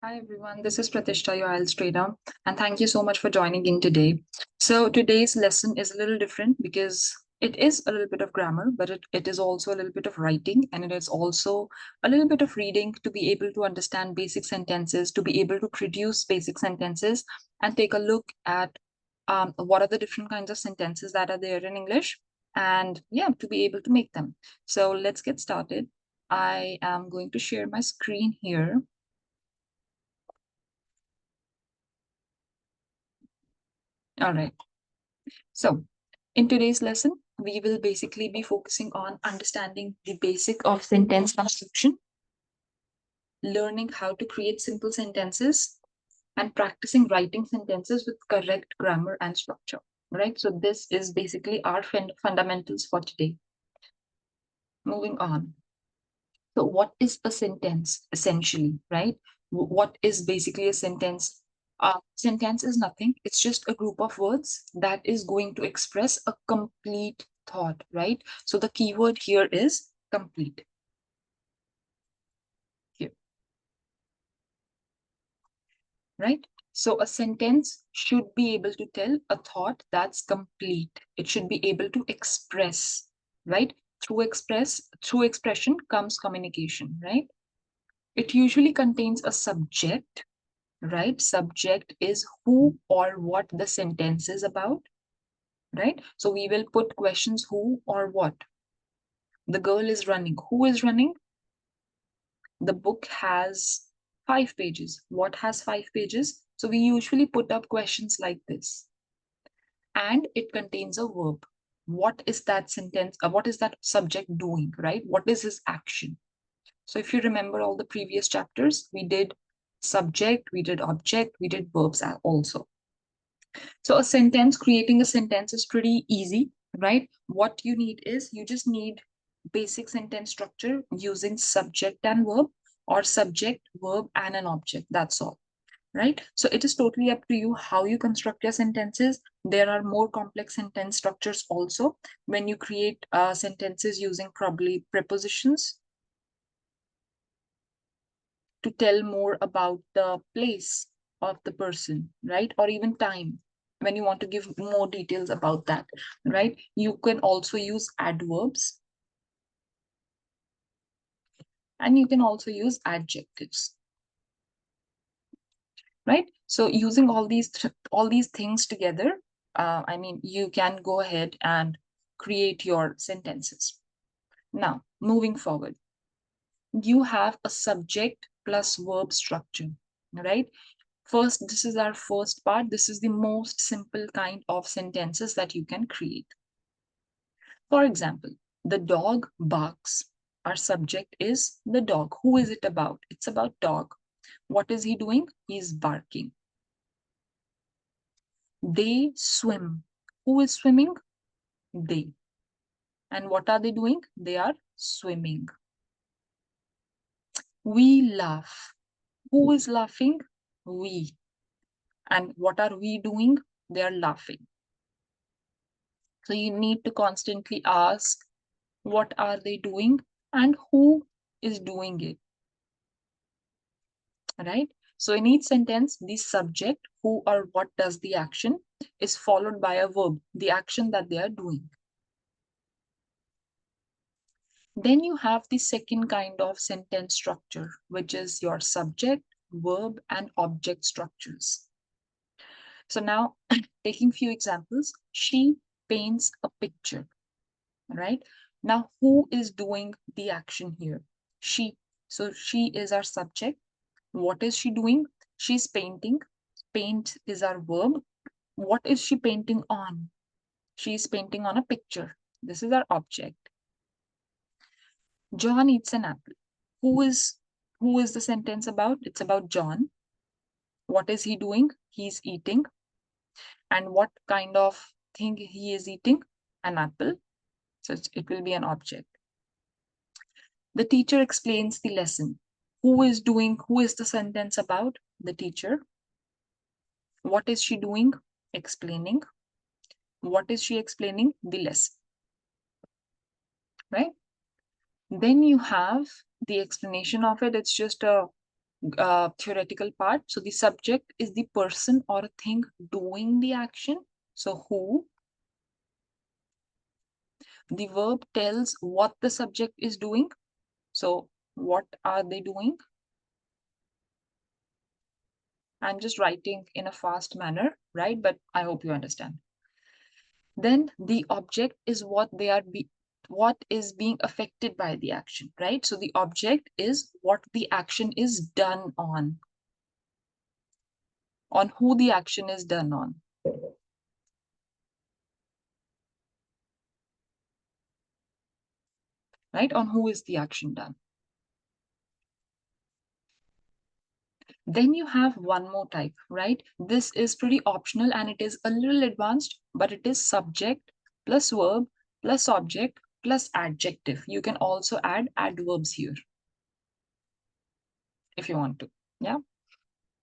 Hi everyone, this is Pratishtha, your IELTS trainer, and thank you so much for joining in today. So today's lesson is a little different because it is a little bit of grammar, but it is also a little bit of writing, and it is also a little bit of reading to be able to understand basic sentences, to be able to produce basic sentences, and take a look at what are the different kinds of sentences that are there in English, and yeah, to be able to make them. So let's get started. I am going to share my screen here. All right. So, in today's lesson, we will basically be focusing on understanding the basic of sentence construction, learning how to create simple sentences, and practicing writing sentences with correct grammar and structure. Right? So, this is basically our fundamentals for today. Moving on. So, what is a sentence essentially? Right? What is basically a sentence? Sentence is nothing. It's just a group of words that is going to express a complete thought, right? So the keyword here is complete. Here, right? So a sentence should be able to tell a thought that's complete. It should be able to express, right? Through expression comes communication, right? It usually contains a subject, right? Subject is who or what the sentence is about, right? So we will put questions who or what. The girl is running. Who is running? The book has 5 pages. What has 5 pages? So we usually put up questions like this. And it contains a verb. What is that sentence? What is that subject doing, right? What is his action? So if you remember all the previous chapters, we did subject, we did object, we did verbs also. So creating a sentence is pretty easy, right? What you need is you just need basic sentence structure using subject and verb, or subject, verb, and an object. That's all, right? So it is totally up to you how you construct your sentences. There are more complex sentence structures also when you create sentences using probably prepositions to tell more about the place of the person, right? Or even time, when you want to give more details about that, right? You can also use adverbs, and you can also use adjectives, right? So using all these things together, I mean, you can go ahead and create your sentences. Now, moving forward, you have a subject plus verb structure, right? First, this is our first part. This is the most simple kind of sentences that you can create. For example, the dog barks. Our subject is the dog. Who is it about? It's about dog. What is he doing? He's barking. They swim. Who is swimming? They. And what are they doing? They are swimming. We laugh. Who is laughing? We. And what are we doing? They are laughing. So you need to constantly ask, what are they doing and who is doing it, right? So in each sentence, the subject, who or what does the action, is followed by a verb, the action that they are doing. Then you have the second kind of sentence structure, which is your subject, verb, and object structures. So now, taking few examples, she paints a picture, right? Now, who is doing the action here? She. So she is our subject. What is she doing? She's painting. Paint is our verb. What is she painting on? She's painting on a picture. This is our object. John eats an apple. Who is who is the sentence about? It's about John. What is he doing? He's eating. And what kind of thing he is eating? An apple. So it will be an object. The teacher explains the lesson. Who is the sentence about? The teacher. What is she doing? Explaining. What is she explaining? The lesson, right? Then you have the explanation of it. It's just a theoretical part. So the subject is the person or a thing doing the action. So who. The verb tells what the subject is doing. So what are they doing? I'm just writing in a fast manner, right? But I hope you understand. Then the object is what is being affected by the action, right? So the object is what the action is done on who the action is done on. Right? On who is the action done. Then you have one more type, right? This is pretty optional and it is a little advanced, but it is subject plus verb plus object plus adjective. You can also add adverbs here if you want to. Yeah.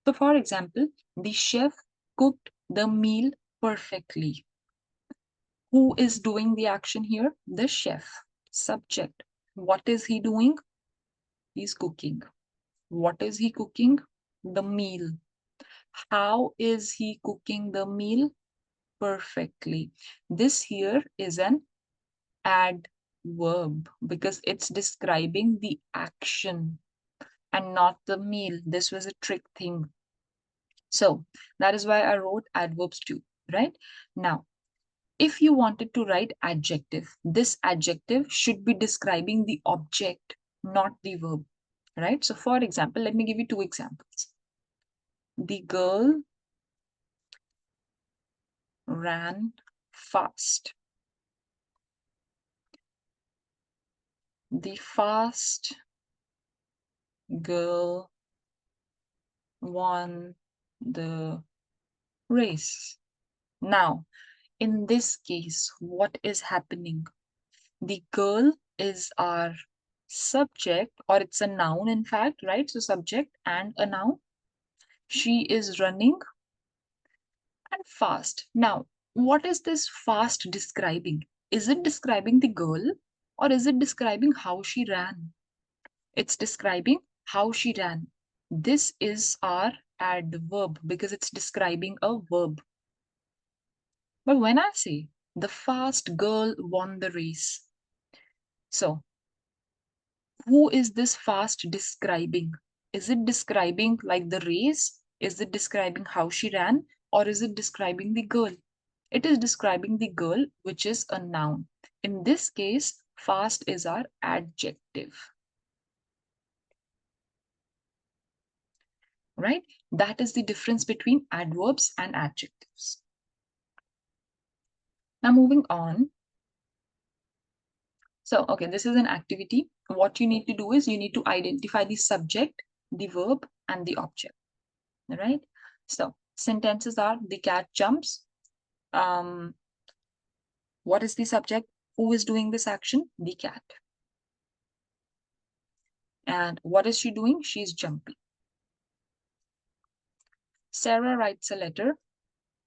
So for example, the chef cooked the meal perfectly. Who is doing the action here? The chef. Subject. What is he doing? He's cooking. What is he cooking? The meal. How is he cooking the meal? Perfectly. This here is an adverb because it's describing the action and not the meal. This was a trick thing. So that is why I wrote adverbs too, right? Now, if you wanted to write adjective, this adjective should be describing the object, not the verb, right? So for example, let me give you two examples. The girl ran fast. The fast girl won the race. Now, in this case, what is happening? The girl is our subject, or it's a noun, in fact, right? So, subject and a noun. She is running and fast. Now, what is this fast describing? Is it describing the girl or is it describing how she ran? It's describing how she ran. This is our adverb because it's describing a verb. But when I say the fast girl won the race, so who is this fast describing? Is it describing like the race? Is it describing how she ran? Or is it describing the girl? It is describing the girl, which is a noun. In this case, fast is our adjective. Right? That is the difference between adverbs and adjectives. Now moving on. So, okay, this is an activity. What you need to do is you need to identify the subject, the verb, and the object. Right? So, sentences are the cat jumps. What is the subject? Who is doing this action? The cat. And what is she doing? She's jumping. Sarah writes a letter.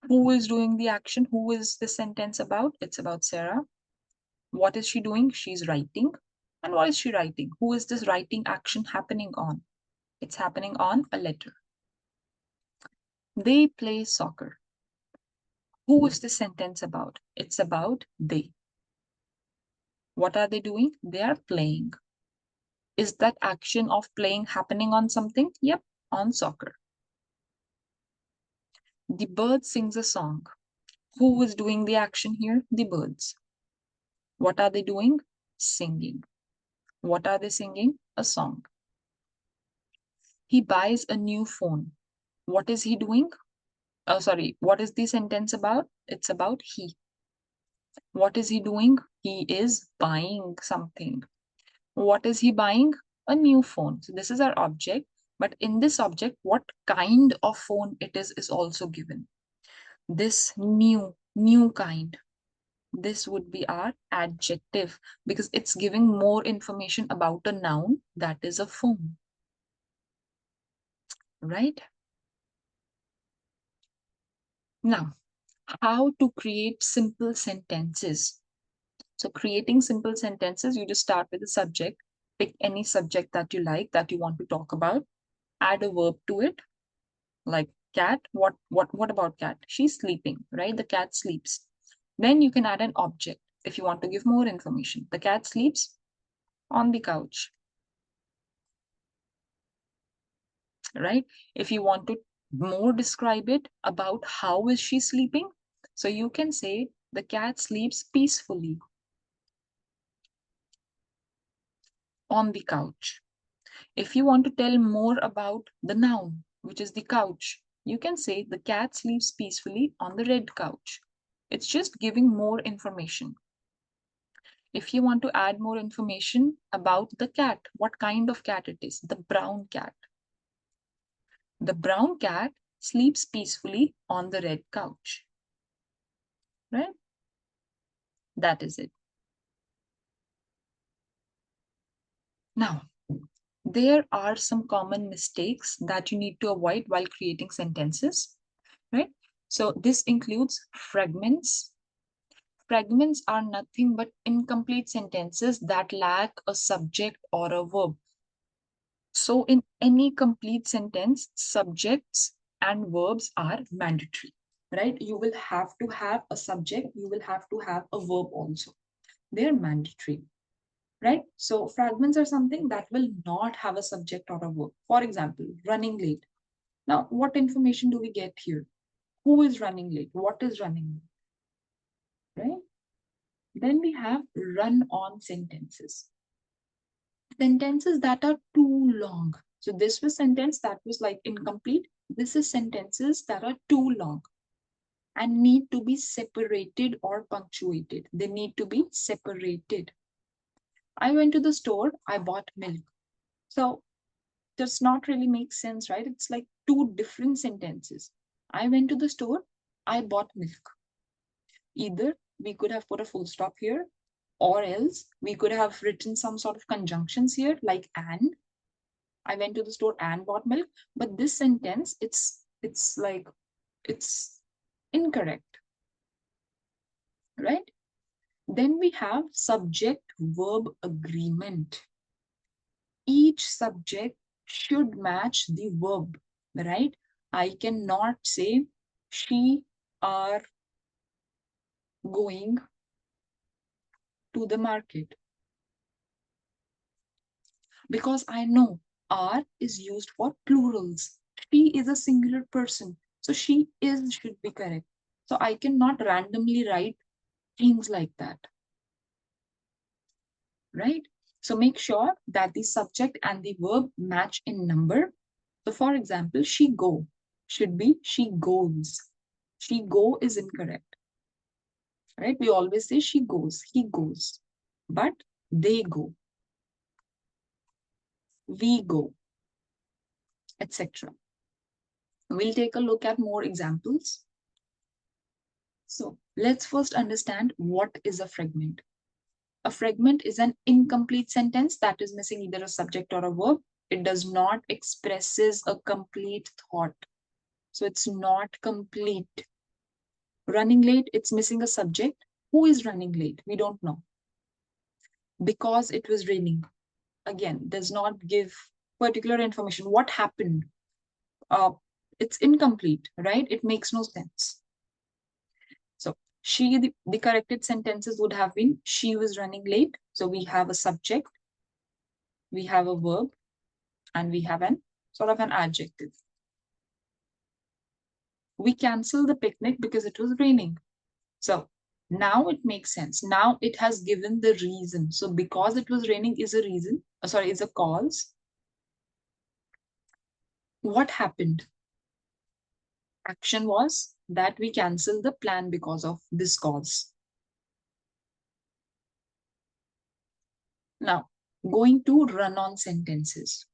Who is doing the action? Who is the sentence about? It's about Sarah. What is she doing? She's writing. And what is she writing? Who is this writing action happening on? It's happening on a letter. They play soccer. Who is this sentence about? It's about they. What are they doing? They are playing. Is that action of playing happening on something? Yep, on soccer. The bird sings a song. Who is doing the action here? The birds. What are they doing? Singing. What are they singing? A song. He buys a new phone. What is he doing? Oh, sorry. What is the sentence about? It's about he. What is he doing? He is buying something. What is he buying? A new phone. So this is our object. But in this object, what kind of phone it is also given. This new kind. This would be our adjective because it's giving more information about a noun that is a phone. Right? Now, how to create simple sentences. So creating simple sentences, you just start with the subject, pick any subject that you like, that you want to talk about. add a verb to it, like cat. What about cat? She's sleeping, right? The cat sleeps. Then you can add an object if you want to give more information. The cat sleeps on the couch, right? If you want to more describe it about how is she sleeping, so you can say the cat sleeps peacefully on the couch. If you want to tell more about the noun, which is the couch, you can say the cat sleeps peacefully on the red couch. It's just giving more information. If you want to add more information about the cat, what kind of cat it is, the brown cat. The brown cat sleeps peacefully on the red couch, right? That is it. Now, there are some common mistakes that you need to avoid while creating sentences, right? So this includes fragments. Fragments are nothing but incomplete sentences that lack a subject or a verb. So in any complete sentence, subjects and verbs are mandatory, right? You will have to have a subject, you will have to have a verb also. They're mandatory, right? So fragments are something that will not have a subject or a verb. For example, running late. Now, what information do we get here? Who is running late? What is running late, right? Then we have run-on sentences. Sentences that are too long. So this was sentence that was like incomplete. This is sentences that are too long and need to be separated or punctuated. They need to be separated. I went to the store, I bought milk. So does not really make sense, right? It's like two different sentences. I went to the store, I bought milk. Either we could have put a full stop here, or else we could have written some sort of conjunctions here, like and. I went to the store and bought milk. But this sentence, it's like it's incorrect, right? Then we have subject verb agreement. Each subject should match the verb, right? I cannot say she are going to the market because I know are is used for plurals. She is a singular person, so she is should be correct. So I cannot randomly write things like that, right? So make sure that the subject and the verb match in number. So for example, she go should be she goes. She go is incorrect, right? We always say she goes, he goes, but they go, we go, etc. We'll take a look at more examples. So let's first understand what is a fragment. A fragment is an incomplete sentence that is missing either a subject or a verb. It does not expresses a complete thought. So it's not complete. Running late, it's missing a subject. Who is running late? We don't know. Because it was raining. Again, does not give particular information. What happened? Uh, it's incomplete, right? It makes no sense. So the corrected sentences would have been she was running late. So we have a subject, we have a verb, and we have an sort of an adjective. We canceled the picnic because it was raining. So now it makes sense. Now it has given the reason. So because it was raining is a reason. Sorry, is a cause. What happened? Action was that we canceled the plan because of this cause. Now, going to run-on sentences.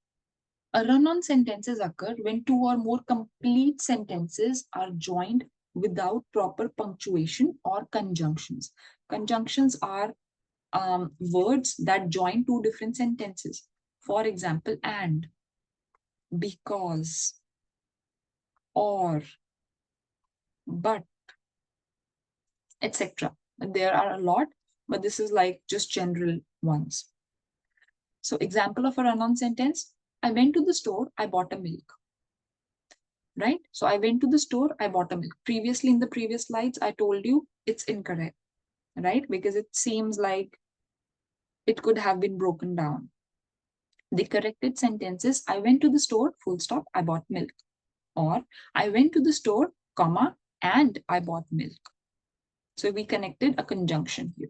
A run-on sentences occur when two or more complete sentences are joined without proper punctuation or conjunctions. Conjunctions are words that join two different sentences. For example, and, because, or, but, etc. There are a lot, but this is like just general ones. So example of a run-on sentence, I went to the store, I bought a milk. Right? So I went to the store, I bought a milk. Previously, in the previous slides, I told you it's incorrect, right? Because it seems like it could have been broken down. The corrected sentence is, I went to the store, full stop, I bought milk. Or I went to the store, comma, and I bought milk. So we connected a conjunction here.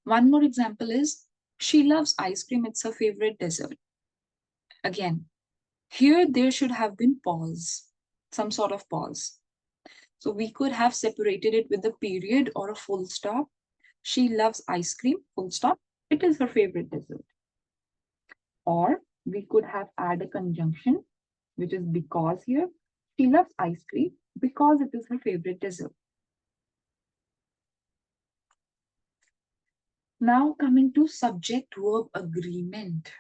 One more example is, she loves ice cream, it's her favorite dessert. Again, here there should have been pause, some sort of pause. So we could have separated it with a period or a full stop. She loves ice cream, full stop. It is her favorite dessert. Or we could have add a conjunction, which is because here. She loves ice cream because it is her favorite dessert. Now coming to subject-verb agreement.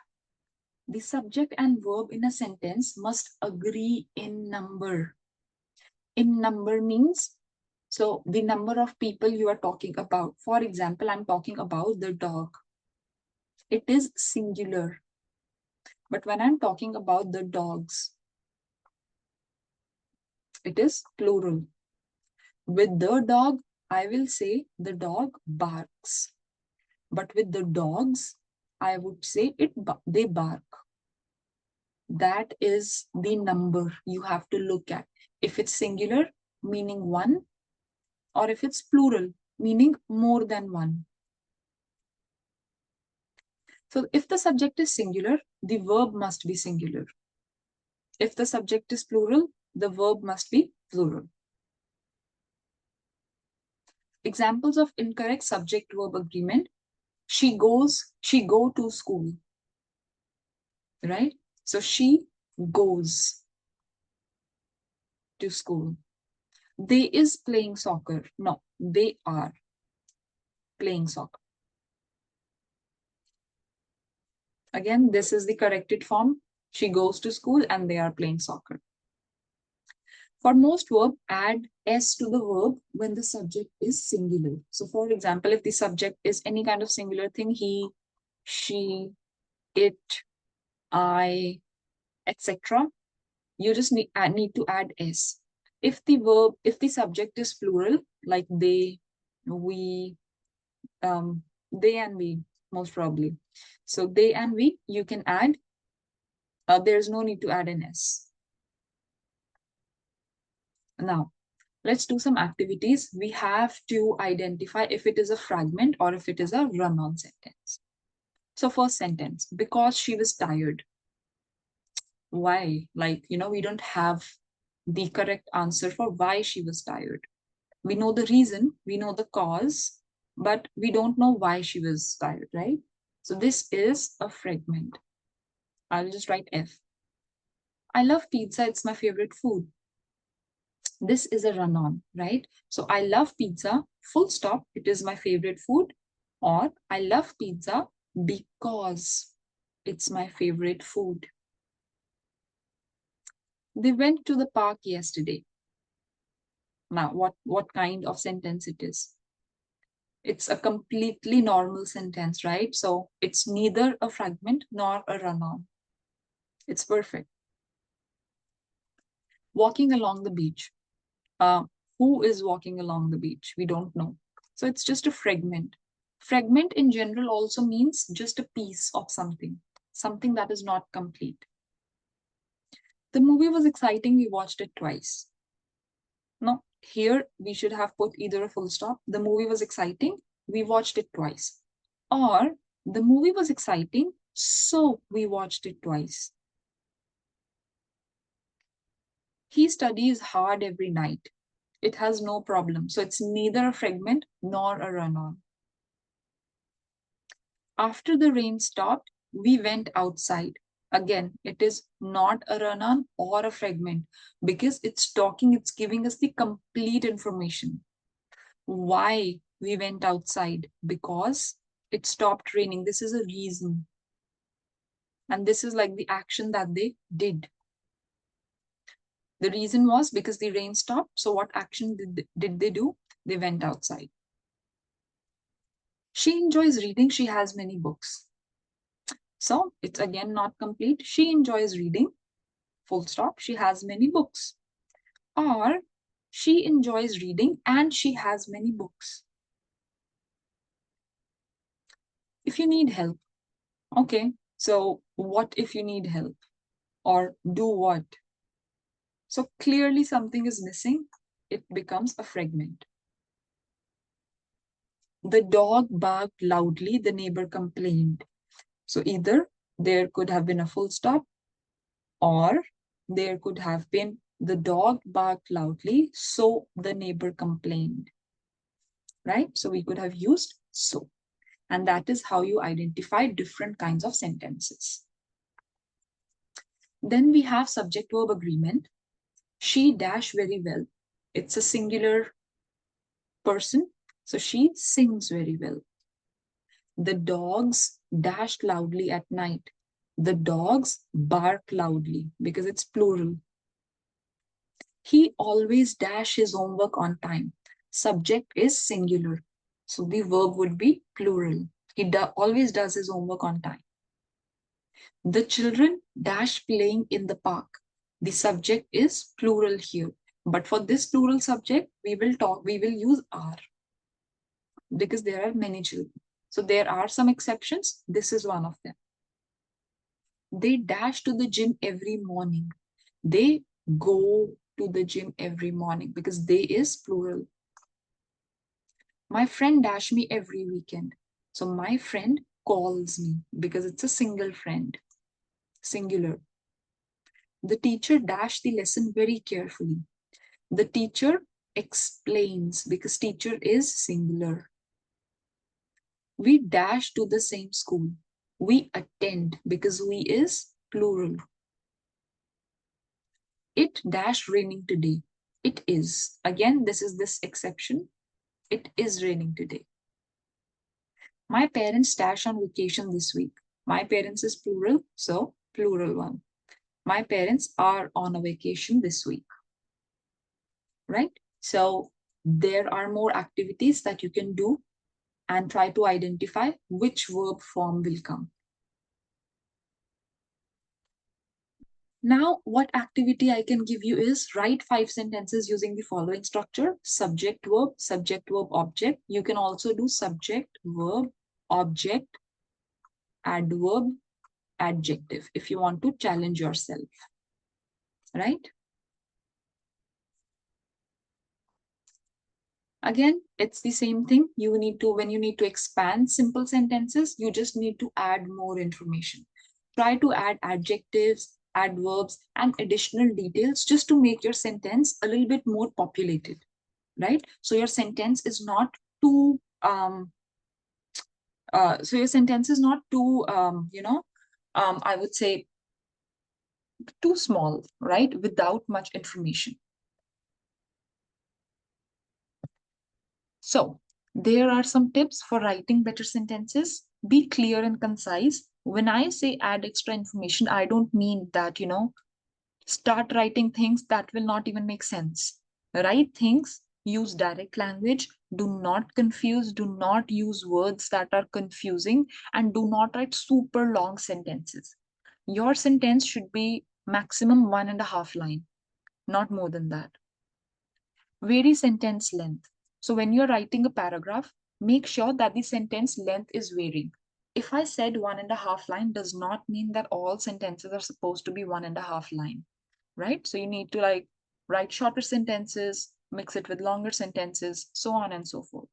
The subject and verb in a sentence must agree in number. In number means, so the number of people you are talking about. For example, I'm talking about the dog. It is singular. But when I'm talking about the dogs, it is plural. With the dog, I will say the dog barks. But with the dogs, I would say they bark. That is the number you have to look at. If it's singular, meaning one, or if it's plural, meaning more than one. So if the subject is singular, the verb must be singular. If the subject is plural, the verb must be plural. Examples of incorrect subject-verb agreement. She go to school, right? So she goes to school. They is playing soccer. No, they are playing soccer. Again, this is the corrected form. She goes to school and they are playing soccer. For most verb, add s to the verb when the subject is singular. So for example, if the subject is any kind of singular thing, he, she, it, I, etc., you just need to add s. If the subject is plural, like they, we, they and we, most probably. So they and we, you can add, there's no need to add an s. Now, let's do some activities. We have to identify if it is a fragment or if it is a run-on sentence. So first sentence, because she was tired. Why? Like, we don't have the correct answer for why she was tired. We know the reason, we know the cause, but we don't know why she was tired, right? So this is a fragment. I'll just write F. I love pizza, it's my favorite food. This is a run-on, right? So I love pizza, full stop, it is my favorite food. Or I love pizza because it's my favorite food. They went to the park yesterday. Now, what kind of sentence it is? It's a completely normal sentence, right? So it's neither a fragment nor a run-on. It's perfect. Walking along the beach. Who is walking along the beach? We don't know. So it's just a fragment. Fragment in general also means just a piece of something that is not complete. The movie was exciting, we watched it twice. No, here we should have put either a full stop. The movie was exciting, we watched it twice. Or the movie was exciting, so we watched it twice. He studies hard every night. It has no problem. So it's neither a fragment nor a run-on. After the rain stopped, we went outside. Again, it is not a run-on or a fragment because it's giving us the complete information. Why we went outside? Because it stopped raining. This is a reason. And this is like the action that they did. The reason was because the rain stopped. So what action did they do? They went outside. She enjoys reading. She has many books. So it's again not complete. She enjoys reading, full stop. She has many books. Or she enjoys reading and she has many books. If you need help, okay, so what if you need help? Or do what? So clearly something is missing. It becomes a fragment. The dog barked loudly, the neighbor complained. So either there could have been a full stop, or there could have been the dog barked loudly, so the neighbor complained. Right? So we could have used so. And that is how you identify different kinds of sentences. Then we have subject verb agreement. She dash very well. It's a singular person, so she sings very well. The dogs dashed loudly at night. The dogs bark loudly because it's plural. He always dash his homework on time. Subject is singular, so the verb would be plural. He always does his homework on time. The children dash playing in the park. The subject is plural here. But for this plural subject, we will use are because there are many children. So there are some exceptions. This is one of them. They dash to the gym every morning. They go to the gym every morning because they is plural. My friend dash me every weekend. So my friend calls me because it's a single friend, singular. The teacher dashed the lesson very carefully. The teacher explains because teacher is singular. We dash to the same school. We attend because we is plural. It dash raining today. It is. Again, this is this exception. It is raining today. My parents dash on vacation this week. My parents is plural, so plural one. My parents are on a vacation this week. Right? So there are more activities that you can do and try to identify which verb form will come. Now, what activity I can give you is write 5 sentences using the following structure: subject, verb, object. You can also do subject, verb, object, adverb, adjective if you want to challenge yourself, right? Again, it's the same thing. When you need to expand simple sentences, you just need to add more information. Try to add adjectives, adverbs, and additional details just to make your sentence a little bit more populated, right? So your sentence is not too, I would say too small, right? Without much information. So there are some tips for writing better sentences. Be clear and concise. When I say add extra information, I don't mean that, start writing things that will not even make sense. Write things, use direct language, do not confuse, do not use words that are confusing, and do not write super long sentences. Your sentence should be maximum 1.5 line, not more than that. Vary sentence length. So when you're writing a paragraph, make sure that the sentence length is varying. If I said 1.5 line does not mean that all sentences are supposed to be 1.5 line, right? So you need to write shorter sentences, mix it with longer sentences, so on and so forth.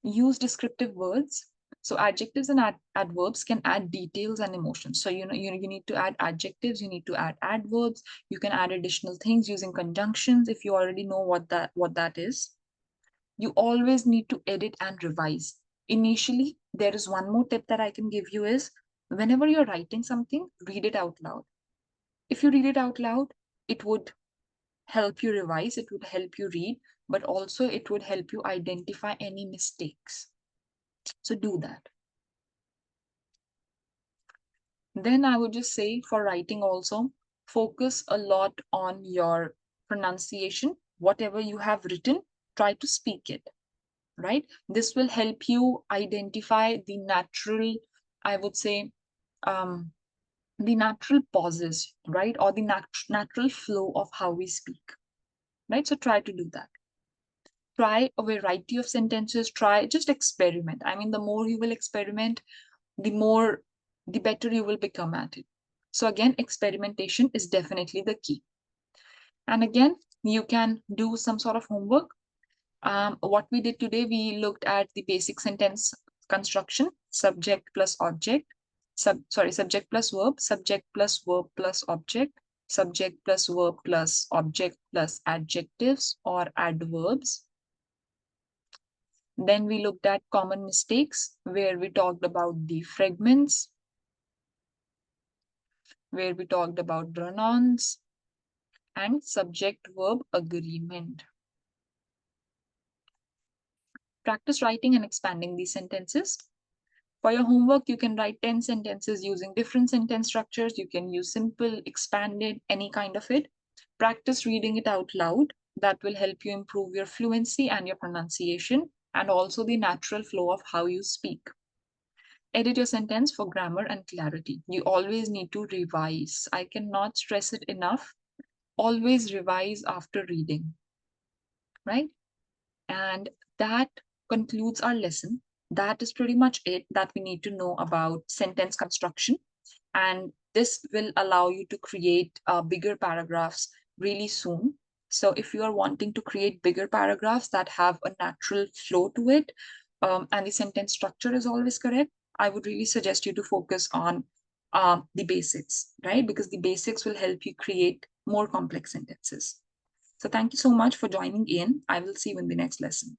Use descriptive words. So adjectives and adverbs can add details and emotions. So you need to add adjectives, you need to add adverbs, you can add additional things using conjunctions if you already know what that is. You always need to edit and revise. Initially, there is one more tip that I can give you is whenever you're writing something, read it out loud. If you read it out loud, it would help you revise, it would help you read, but also it would help you identify any mistakes. So do that. Then I would just say for writing also, focus a lot on your pronunciation. Whatever you have written, try to speak it, right? This will help you identify the natural I would say, the natural pauses, right? Or the natural flow of how we speak, right? So try to do that. Try a variety of sentences, just experiment. I mean, the more you will experiment, the better you will become at it. So again, experimentation is definitely the key. And again, you can do some sort of homework. What we did today, we looked at the basic sentence construction: subject plus object, subject plus verb, subject plus verb plus object, subject plus verb plus object plus adjectives or adverbs. Then we looked at common mistakes, where we talked about the fragments, where we talked about run-ons and subject-verb agreement. Practice writing and expanding these sentences. For your homework, you can write 10 sentences using different sentence structures. You can use simple, expanded, any kind of it. Practice reading it out loud. That will help you improve your fluency and your pronunciation, and also the natural flow of how you speak. Edit your sentence for grammar and clarity. You always need to revise. I cannot stress it enough. Always revise after reading, right? And that concludes our lesson. That is pretty much it that we need to know about sentence construction. And this will allow you to create bigger paragraphs really soon. So if you are wanting to create bigger paragraphs that have a natural flow to it, and the sentence structure is always correct, I would really suggest you to focus on the basics, right? Because the basics will help you create more complex sentences. So thank you so much for joining in. I will see you in the next lesson.